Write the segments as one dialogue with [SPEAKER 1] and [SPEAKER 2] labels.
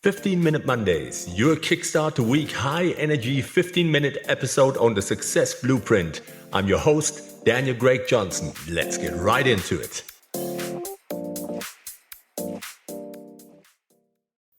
[SPEAKER 1] 15-Minute Mondays, your kickstart to week high-energy 15-minute episode on the Success Blueprint. I'm your host, Daniel Greg Johnson. Let's get right into it.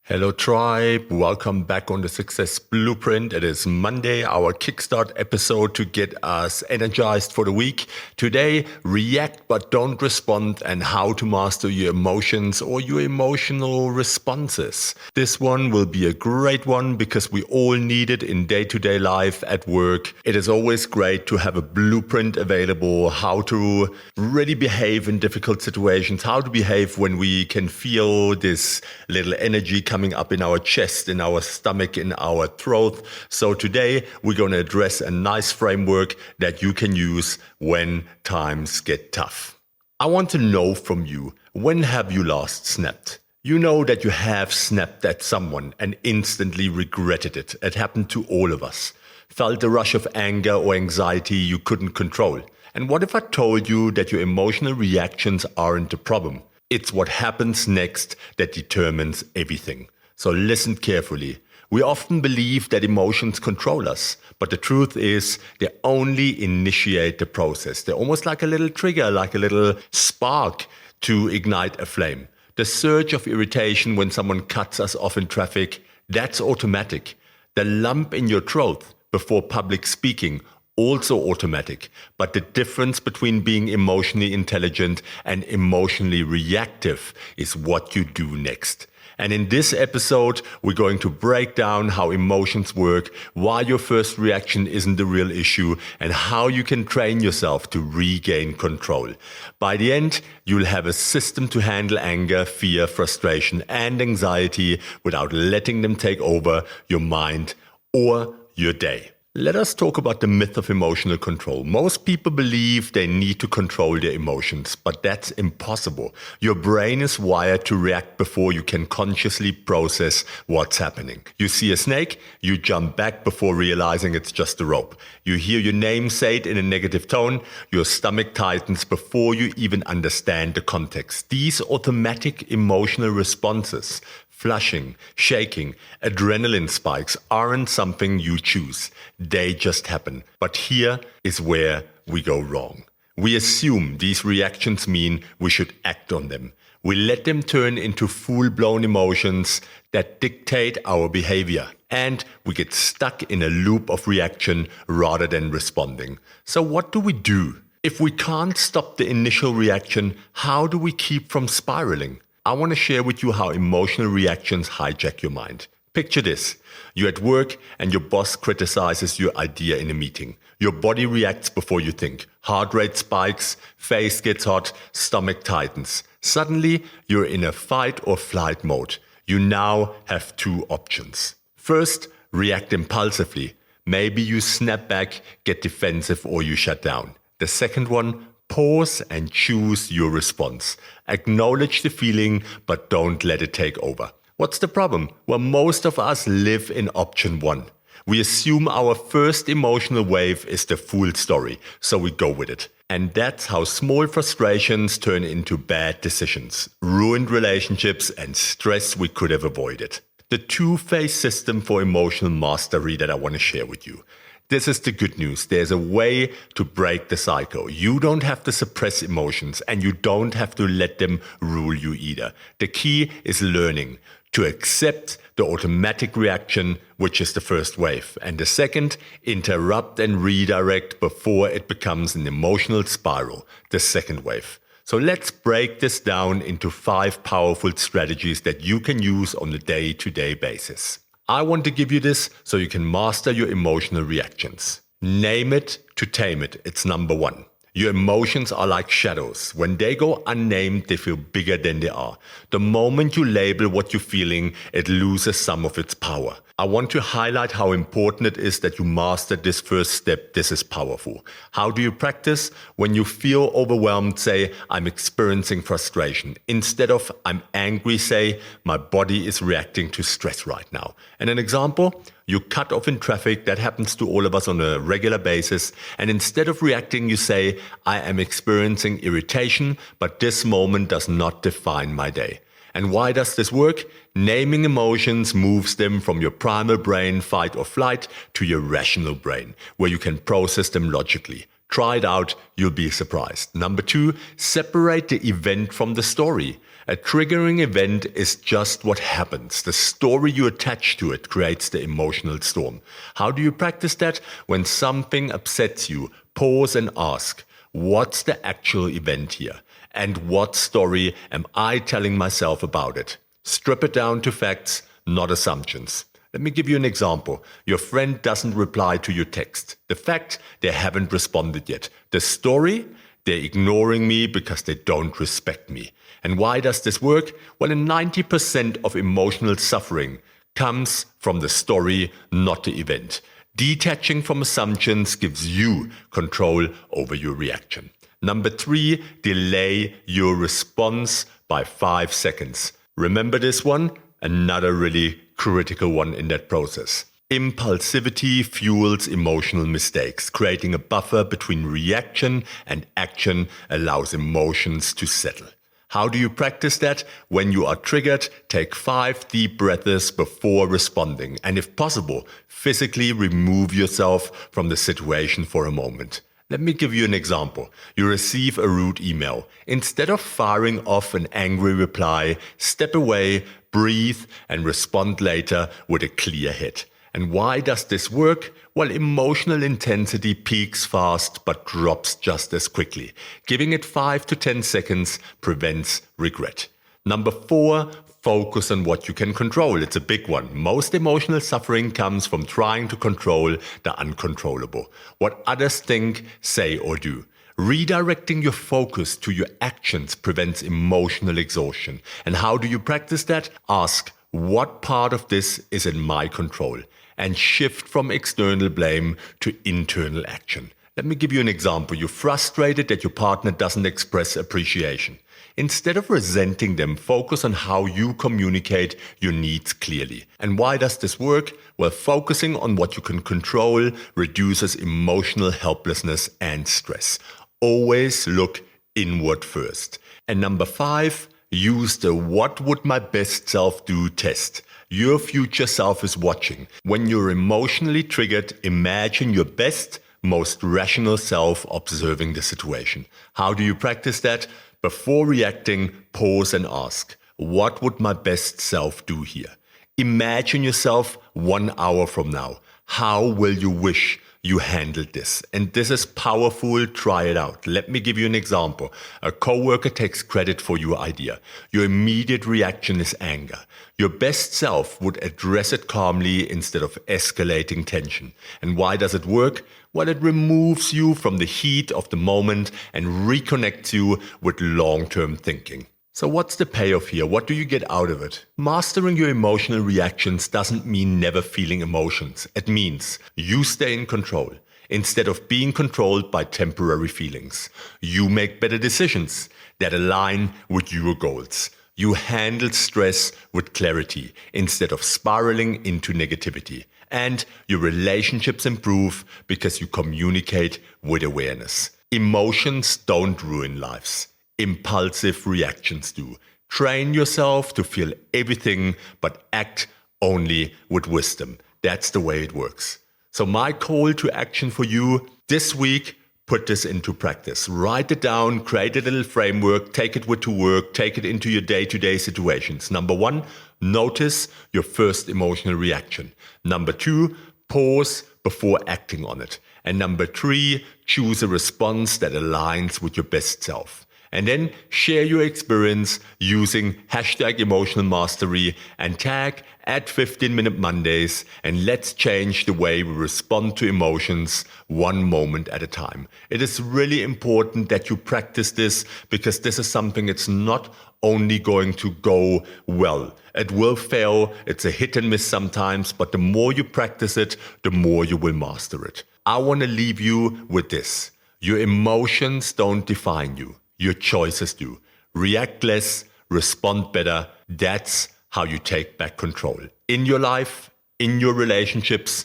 [SPEAKER 1] Hello tribe, welcome back on the Success Blueprint. It is Monday, our kickstart episode to get us energized for the week. Today, react but don't respond and how to master your emotions or your emotional responses. This one will be a great one because we all need it in day-to-day life at work. It is always great to have a blueprint available, how to really behave in difficult situations, how to behave when we can feel this little energy coming up in our chest, in our stomach, in our throat. So today we're going to address a nice framework that you can use when times get tough. I want to know from you, when have you last snapped? You know that you have snapped at someone and instantly regretted it. It happened to all of us. Felt a rush of anger or anxiety you couldn't control. And what if I told you that your emotional reactions aren't the problem? It's what happens next that determines everything. So listen carefully. We often believe that emotions control us, but the truth is they only initiate the process. They're almost like a little trigger, like a little spark to ignite a flame. The surge of irritation when someone cuts us off in traffic, that's automatic. The lump in your throat before public speaking, also automatic. But the difference between being emotionally intelligent and emotionally reactive is what you do next. And in this episode, we're going to break down how emotions work, why your first reaction isn't the real issue, and how you can train yourself to regain control. By the end, you'll have a system to handle anger, fear, frustration, and anxiety without letting them take over your mind or your day. Let us talk about the myth of emotional control. Most people believe they need to control their emotions, but that's impossible. Your brain is wired to react before you can consciously process what's happening. You see a snake, you jump back before realizing it's just a rope. You hear your name said in a negative tone, your stomach tightens before you even understand the context. These automatic emotional responses, flushing, shaking, adrenaline spikes aren't something you choose. They just happen. But here is where we go wrong. We assume these reactions mean we should act on them. We let them turn into full-blown emotions that dictate our behavior. And we get stuck in a loop of reaction rather than responding. So what do we do? If we can't stop the initial reaction, how do we keep from spiraling? I want to share with you how emotional reactions hijack your mind. Picture this. You're at work and your boss criticizes your idea in a meeting. Your body reacts before you think. Heart rate spikes, face gets hot, stomach tightens. Suddenly, you're in a fight or flight mode. You now have two options. First, react impulsively. Maybe you snap back, get defensive, or you shut down. The second one, pause and choose your response. Acknowledge the feeling, but don't let it take over. What's the problem? Well, most of us live in option one. We assume our first emotional wave is the full story, so we go with it. And that's how small frustrations turn into bad decisions, ruined relationships, and stress we could have avoided. The two-phase system for emotional mastery that I want to share with you. This is the good news. There's a way to break the cycle. You don't have to suppress emotions and you don't have to let them rule you either. The key is learning to accept the automatic reaction, which is the first wave. And the second, interrupt and redirect before it becomes an emotional spiral, the second wave. So let's break this down into 5 powerful strategies that you can use on a day-to-day basis. I want to give you this so you can master your emotional reactions. Name it to tame it. It's number 1. Your emotions are like shadows. When they go unnamed, they feel bigger than they are. The moment you label what you're feeling, it loses some of its power. I want to highlight how important it is that you master this first step. This is powerful. How do you practice? When you feel overwhelmed, say, I'm experiencing frustration. Instead of I'm angry, say, my body is reacting to stress right now. And an example, you cut off in traffic. That happens to all of us on a regular basis. And instead of reacting, you say, I am experiencing irritation, but this moment does not define my day. And why does this work? Naming emotions moves them from your primal brain, fight or flight, to your rational brain, where you can process them logically. Try it out, you'll be surprised. Number 2, separate the event from the story. A triggering event is just what happens. The story you attach to it creates the emotional storm. How do you practice that? When something upsets you, pause and ask, what's the actual event here? And what story am I telling myself about it? Strip it down to facts, not assumptions. Let me give you an example. Your friend doesn't reply to your text. The fact, they haven't responded yet. The story, they're ignoring me because they don't respect me. And why does this work? Well, 90% of emotional suffering comes from the story, not the event. Detaching from assumptions gives you control over your reaction. Number 3, delay your response by 5 seconds. Remember this one? Another really critical one in that process. Impulsivity fuels emotional mistakes. Creating a buffer between reaction and action allows emotions to settle. How do you practice that? When you are triggered, take 5 deep breaths before responding. And if possible, physically remove yourself from the situation for a moment. Let me give you an example. You receive a rude email. Instead of firing off an angry reply, step away, breathe, and respond later with a clear head. And why does this work? Well, emotional intensity peaks fast but drops just as quickly. Giving it 5 to 10 seconds prevents regret. Number 4, focus on what you can control. It's a big one. Most emotional suffering comes from trying to control the uncontrollable. What others think, say, or do. Redirecting your focus to your actions prevents emotional exhaustion. And how do you practice that? Ask, what part of this is in my control? And shift from external blame to internal action. Let me give you an example. You're frustrated that your partner doesn't express appreciation. Instead of resenting them, focus on how you communicate your needs clearly. And why does this work? Well, focusing on what you can control reduces emotional helplessness and stress. Always look inward first. And number 5, use the what would my best self do test. Your future self is watching. When you're emotionally triggered, imagine your best, most rational self observing the situation. How do you practice that? Before reacting, pause and ask, what would my best self do here? Imagine yourself 1 hour from now. How will you wish you handled this? And this is powerful. Try it out. Let me give you an example. A coworker takes credit for your idea. Your immediate reaction is anger. Your best self would address it calmly instead of escalating tension. And why does it work? Well, it removes you from the heat of the moment and reconnects you with long-term thinking. So what's the payoff here? What do you get out of it? Mastering your emotional reactions doesn't mean never feeling emotions. It means you stay in control instead of being controlled by temporary feelings. You make better decisions that align with your goals. You handle stress with clarity instead of spiraling into negativity. And your relationships improve because you communicate with awareness. Emotions don't ruin lives. Impulsive reactions do. Train yourself to feel everything but act only with wisdom. That's the way it works. So my call to action for you this week, put this into practice. Write it down, create a little framework, take it to work, take it into your day-to-day situations. Number 1, notice your first emotional reaction. Number 2, pause before acting on it. And number 3, choose a response that aligns with your best self. And then share your experience using #emotionalmastery and tag @15MinuteMondays, and let's change the way we respond to emotions 1 moment at a time. It is really important that you practice this because this is something that's not only going to go well. It will fail. It's a hit and miss sometimes, but the more you practice it, the more you will master it. I want to leave you with this. Your emotions don't define you. Your choices do. React less, respond better. That's how you take back control in your life, in your relationships,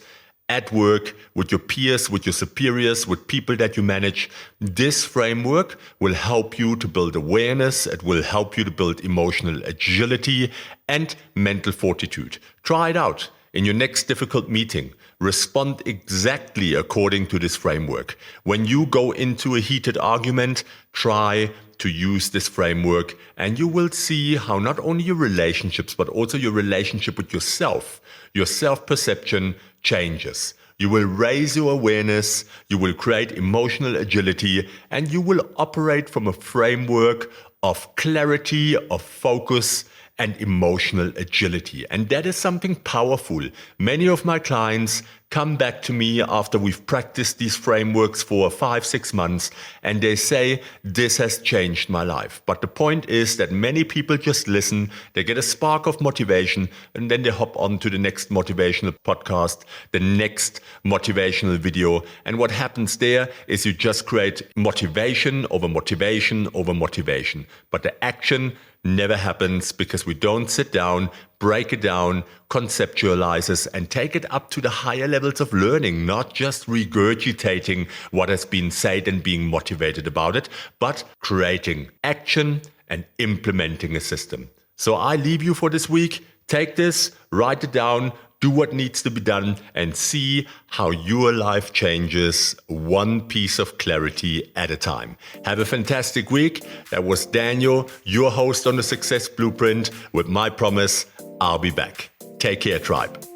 [SPEAKER 1] at work, with your peers, with your superiors, with people that you manage. This framework will help you to build awareness. It will help you to build emotional agility and mental fortitude. Try it out in your next difficult meeting. Respond exactly according to this framework. When you go into a heated argument, try to use this framework, and you will see how not only your relationships, but also your relationship with yourself, your self-perception changes. You will raise your awareness, you will create emotional agility, and you will operate from a framework of clarity, of focus, and emotional agility. And that is something powerful. Many of my clients come back to me after we've practiced these frameworks for 5-6 months, and they say, this has changed my life. But the point is that many people just listen, they get a spark of motivation, and then they hop on to the next motivational podcast, the next motivational video. And what happens there is you just create motivation over motivation over motivation. But the action never happens because we don't sit down, break it down, conceptualize it, and take it up to the higher levels of learning, not just regurgitating what has been said and being motivated about it, but creating action and implementing a system. So I leave you for this week. Take this, write it down, do what needs to be done, and see how your life changes one piece of clarity at a time. Have a fantastic week. That was Daniel, your host on the Success Blueprint, with my promise, I'll be back. Take care, tribe.